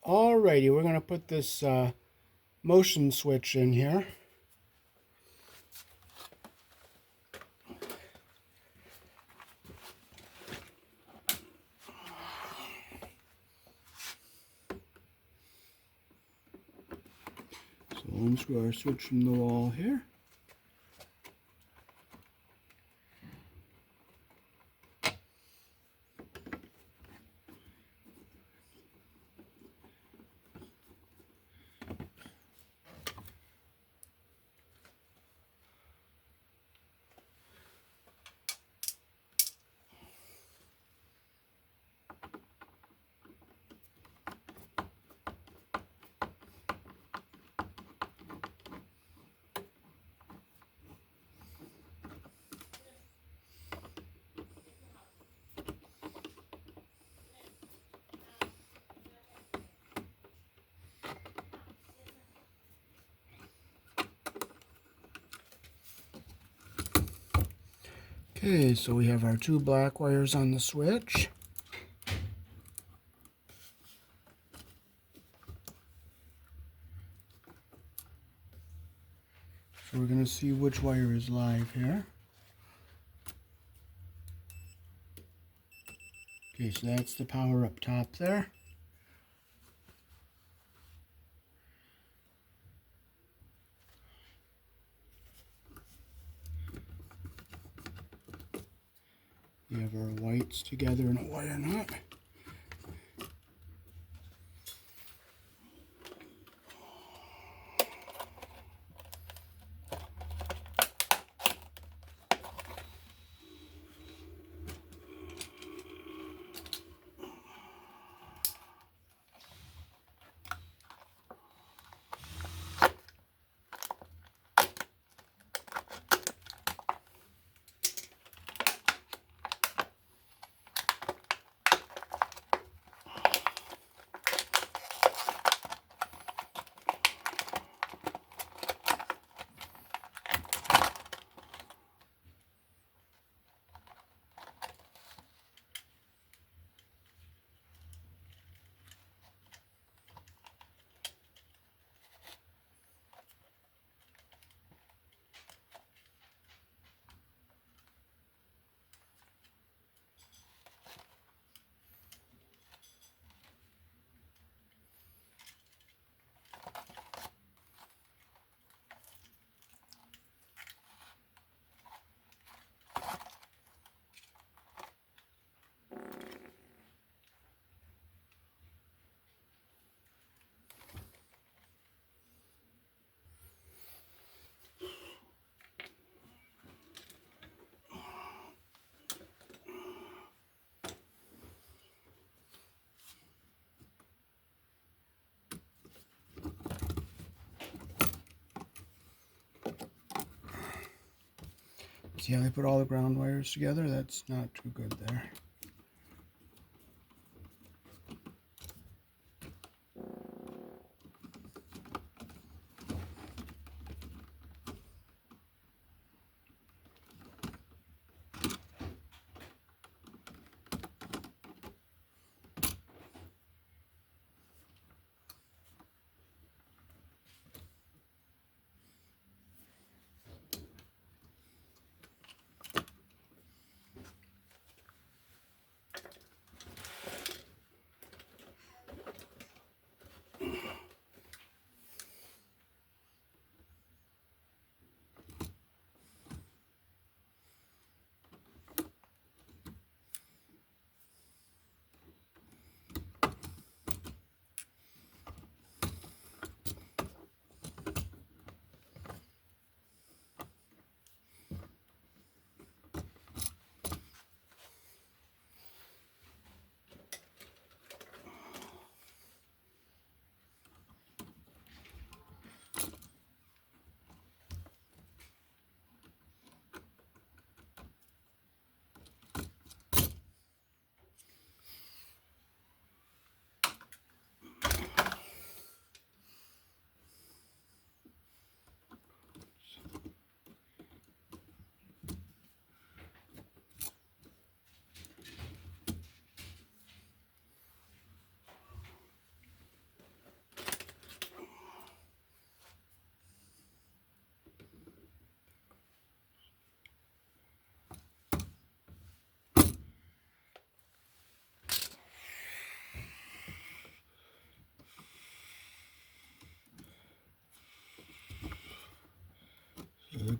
Alrighty, we're going to put this motion switch in here. So we'll unscrew our switch from the wall here. Okay, so we have our two black wires on the switch. So we're going to see which wire is live here. Okay, so that's the power up top there. We have our whites together in a wire knot. See how they put all the ground wires together? That's not too good there.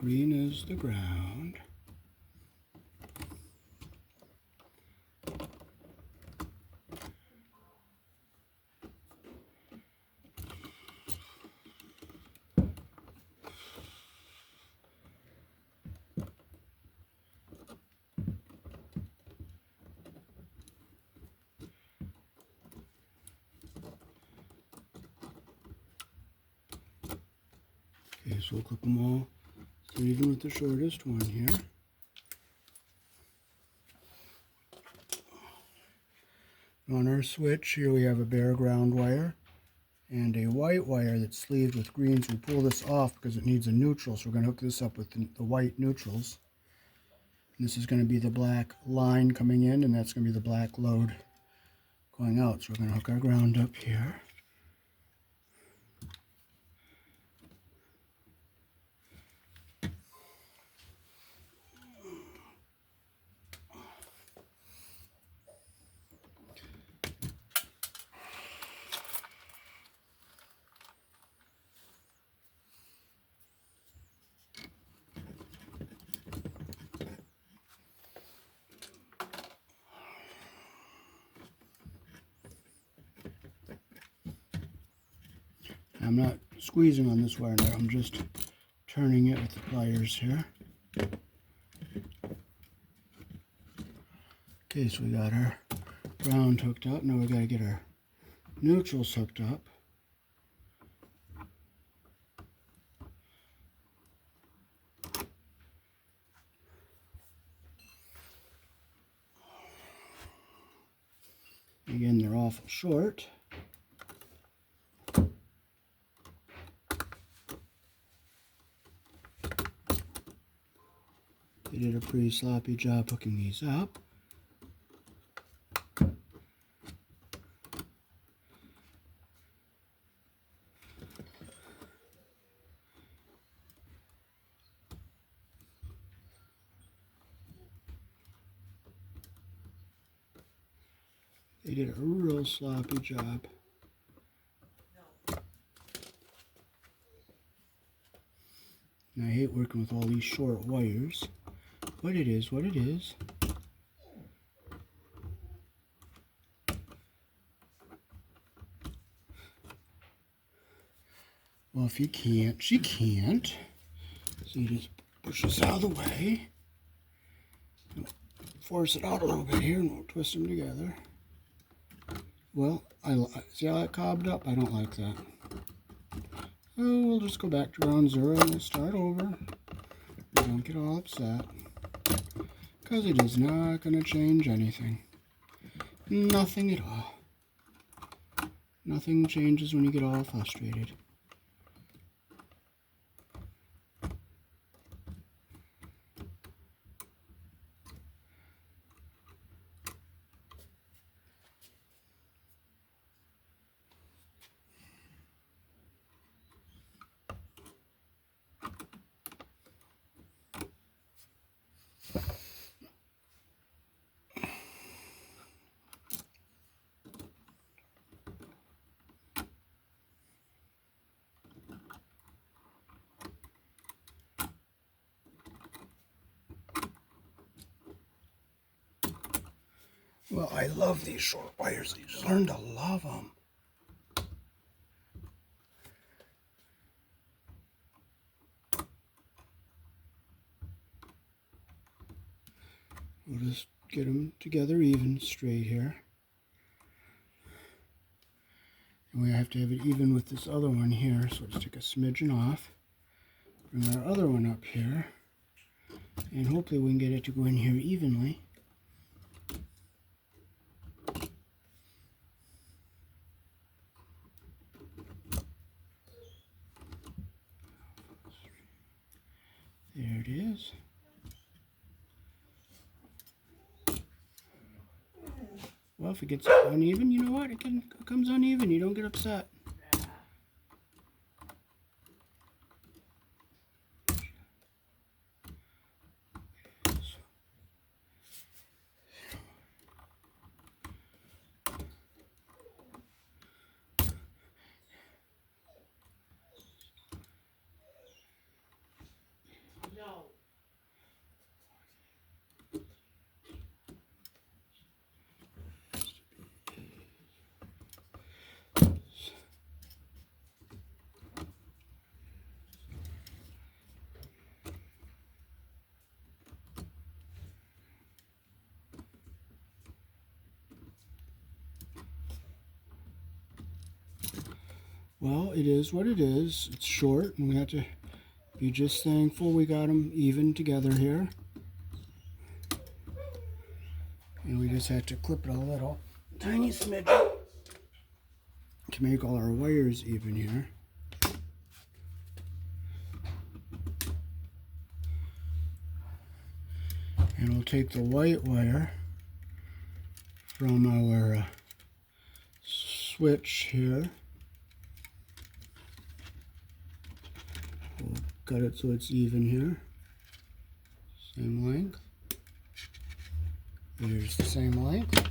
green is the ground. Okay, so we'll clip them all, so even with the shortest one here. On our switch here we have a bare ground wire and a white wire that's sleeved with greens. We pull this off because it needs a neutral, so we're going to hook this up with the white neutrals. And this is going to be the black line coming in, and that's going to be the black load going out. So we're going to hook our ground up here. I'm not squeezing on this wire nut, I'm just turning it with the pliers here. Okay, so we got our ground hooked up. Now we got to get our neutrals hooked up. Again, they're awful short. They did a pretty sloppy job hooking these up. They did a real sloppy job. And I hate working with all these short wires, but it is what it is. Well, if you can't, she can't. So you just push this out of the way. Force it out a little bit here and we'll twist them together. Well, see how that cobbed up? I don't like that. Oh, we'll just go back to ground zero and we'll start over. Don't get all upset, because it is not going to change anything. Nothing at all. Nothing changes when you get all frustrated. Well, I love these short wires. You just learn to love them. We'll just get them together even, straight here. And we have to have it even with this other one here, so let's take a smidgen off. Bring our other one up here. And hopefully we can get it to go in here evenly. There it is. Well, if it gets uneven, you know what? It comes uneven. You don't get upset. Well, it is what it is. It's short, and we have to be just thankful we got them even together here. And we just have to clip it a little, tiny smidge to make all our wires even here. And we'll take the white wire from our switch here. We'll cut it so it's even here. Same length. Here's the same length.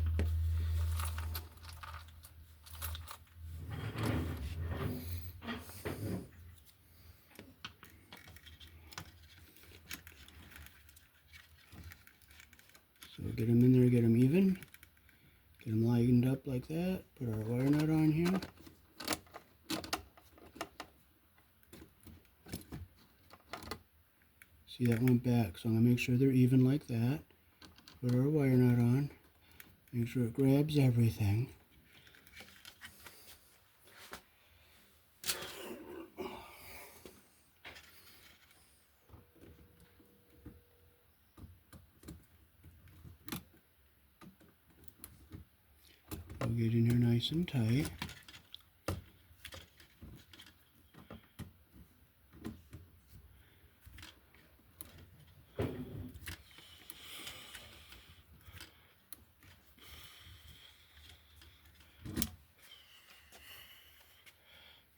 So get them in there, get them even. Get them lined up like that. Put our wire nut on here. See, that went back, so I'm going to make sure they're even like that. Put our wire nut on. Make sure it grabs everything. We'll get in here nice and tight.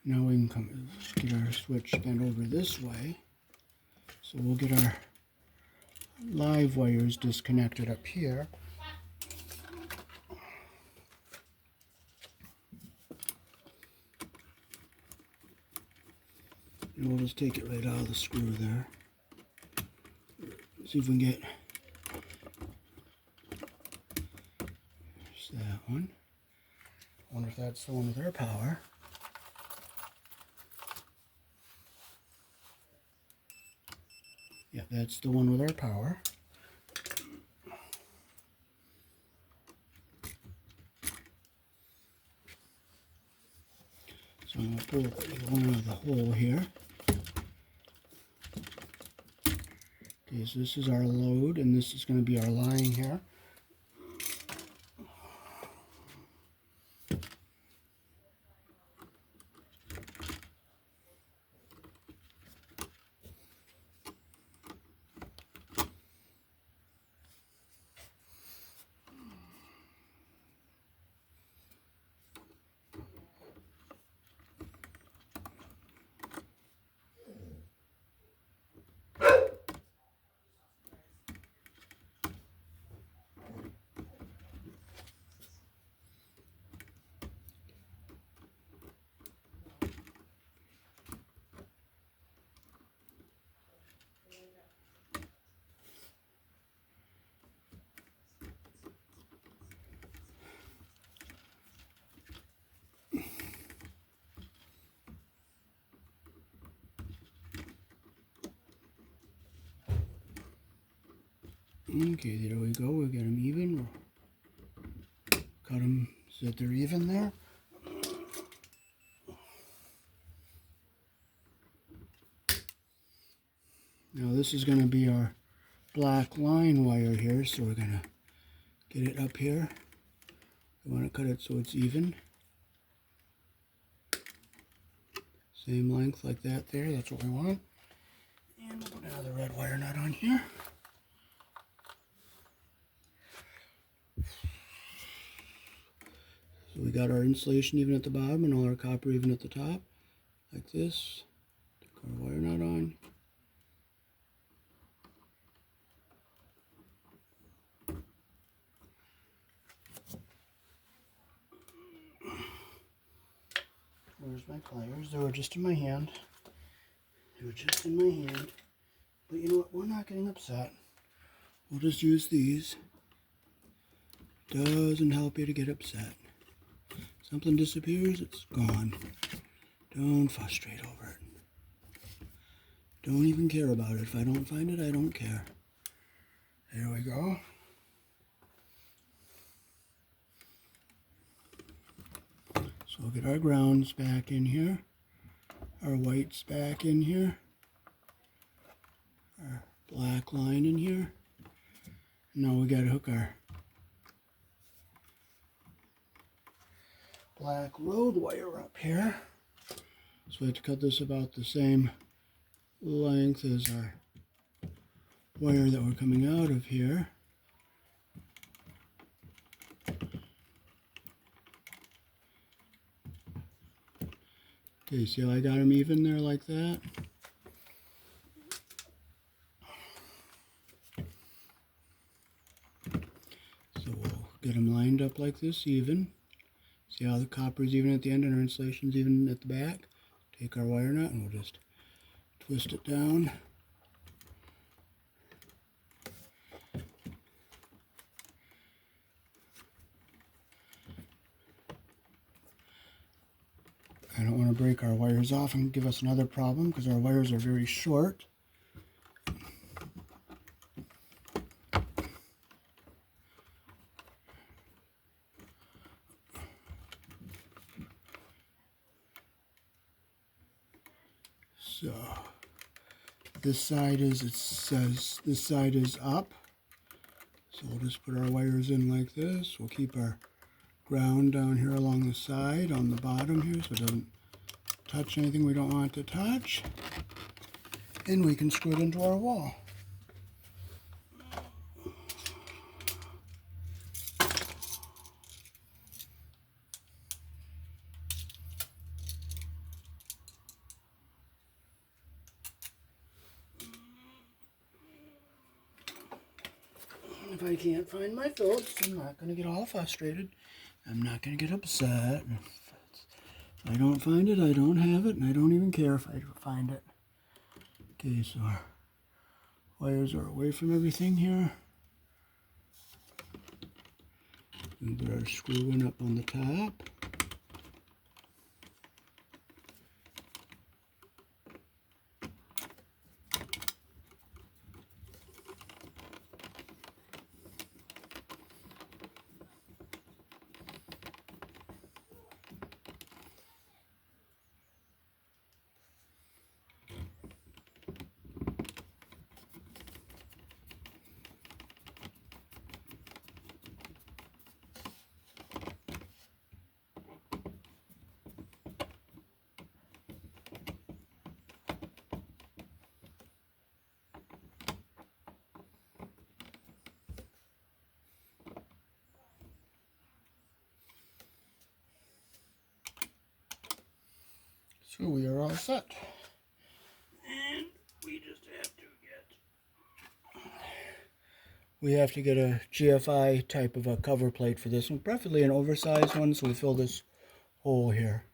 Now we can get our switch bent over this way. So we'll get our live wires disconnected up here. And we'll just take it right out of the screw there. See if we can get there's that one. I wonder if that's the one with our power. Yeah, that's the one with our power. So I'm going to pull one out of the hole here. Okay, so this is our load, and this is going to be our line here. Okay, there we go. We'll get them even. We'll cut them so that they're even there. Now this is going to be our black line wire here, so we're going to get it up here. We want to cut it so it's even. Same length like that there, that's what we want. And we'll put another red wire nut on here. So we got our insulation even at the bottom and all our copper even at the top, like this. Take our wire nut on. Where's my pliers? They were just in my hand. They were just in my hand. But you know what? We're not getting upset. We'll just use these. Doesn't help you to get upset. Something disappears, it's gone. Don't frustrate over it. Don't even care about it. If I don't find it, I don't care. There we go. So we'll get our grounds back in here, our whites back in here, our black line in here. Now we got to hook our black road wire up here. So we have to cut this about the same length as our wire that we're coming out of here. Okay, see how I got them even there like that? So we'll get them lined up like this even. See how the copper is even at the end and our insulation is even at the back? Take our wire nut and we'll just twist it down. I don't want to break our wires off and give us another problem because our wires are very short. So this side is, it says this side is up. So we'll just put our wires in like this. We'll keep our ground down here along the side on the bottom here so it doesn't touch anything we don't want it to touch. And we can screw it into our wall. If I can't find my Phillips, I'm not going to get all frustrated. I'm not going to get upset. If I don't find it, I don't have it, and I don't even care if I find it. Okay, so our wires are away from everything here. And put our screw in up on the top. So we are all set. And we have to get a GFI type of a cover plate for this one, preferably an oversized one, so we fill this hole here.